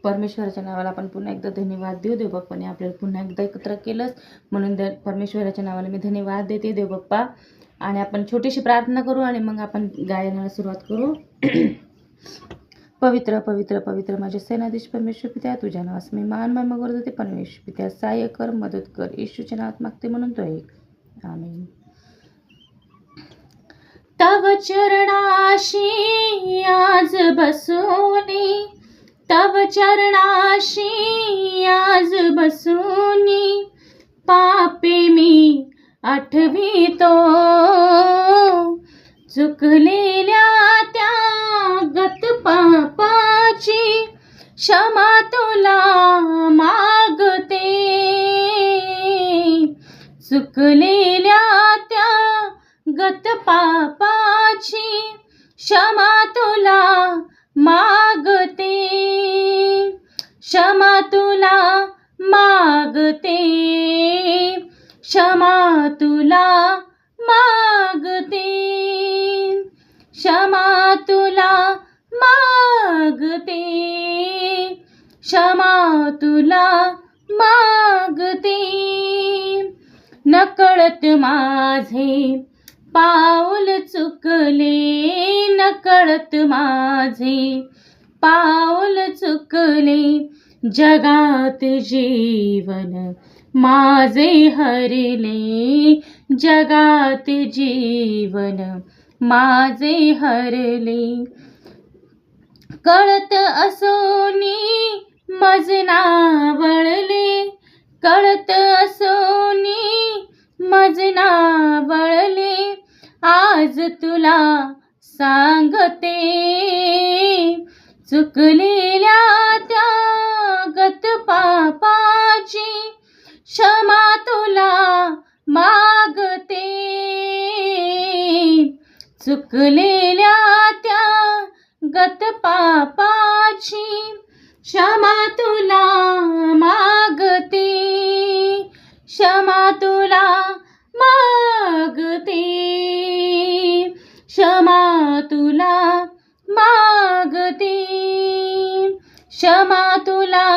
परमेश्वराच्या नावाला आपण पुन्हा एकदा धन्यवाद देऊ. देवबाप्पाने आपल्याला पुन्हा एकदा एकत्र केलंच, म्हणून परमेश्वराच्या नावाला मी धन्यवाद देते देवबाप्पा. आणि आपण छोटीशी प्रार्थना करू आणि मग आपण गायनाला सुरुवात करू. पवित्र पवित्र पवित्र माझे सेनाधीश परमेश्वर पित्या, तुझ्या नावास मी मान महिमा करते. परमेश्वर पित्या सहाय्य कर, मदत कर, येशूच्या नावात मागते म्हणून तो एक. आमीन. तव चरणाशी आज बसूनी, तव चरणाशी आज बसूनी, पापे मी आठवितो, चुकलेल्या त्या गत पापाची क्षमा तुला मागते, चुकलेल्या त्या गत पापाची क्षमा तुला मागते, क्षमा तुला मागते, क्षमा तुला मागते, क्षमा तुला मागते, क्षमा तुला मागते. नकळत माझे पाऊल चुकले, नकळत माझे पाऊल चुकले, जगात जीवन माझे हरले, जगात जीवन माझे हरले. कळत असोनी मज नावळले, कळत असोनी मज नावळले, आज तुला सांगते, चुकलेल्या त्या गत पापाची क्षमा तुला मागते, चुकलेल्या त्या गत पापाची क्षमा तुला मागते, क्षमा तुला मागते, क्षमा तुला मागते, क्षमा तुला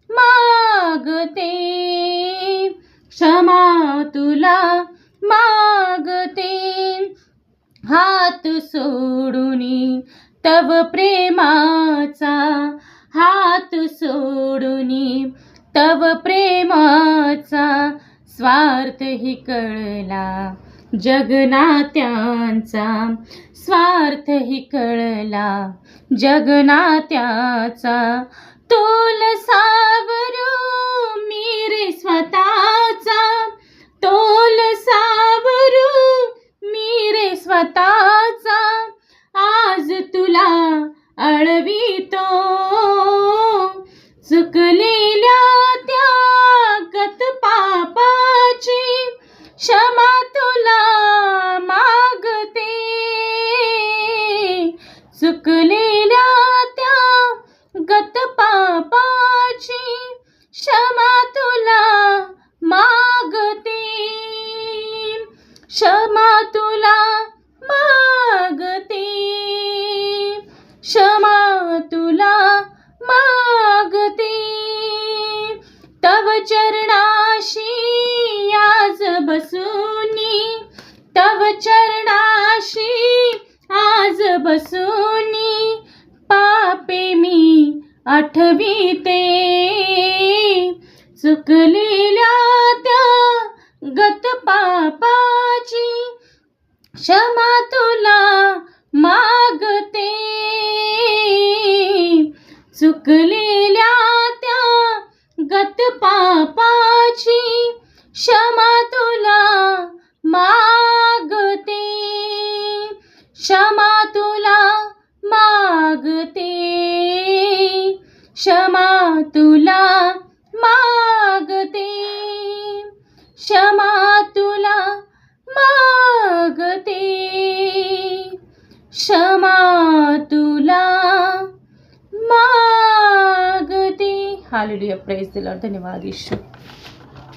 मागते, क्षमा तुला मागते. हात सोडूनी तव प्रेमाचा, हात सोडूनी तव प्रेमाचा, स्वार्थ ही कळला जगनात्यांचा, स्वार्थ ही कळला जगनात्याचा. तोल सावरू मी रे स्वतःचा, तोल सावरू मी रे स्वतःचा, आज तुला अळवितो, चुकलेल्या त्या गत पापाची क्षमा तुला मागते, चुकलेल्या त्या गत पापाची क्षमा तुला मागते, क्षमा तुला मागते, क्षमा तुला मागते. तव चरणाशी आज बसूनी, तव चरणाशी आज बसूनी, पापे मी आठविते, चुकलेल्या त्या गत पापाची क्षमा तुला मागते, चुकलेल्या त्या गत पापाची क्षमा तुला मागते, क्षमा तुला मागते, क्षमा तुला मागते, क्षमा तुला मागते, क्षमा तुला मागते. Hallelujah, praise the Lord. धन्यवाद येशू.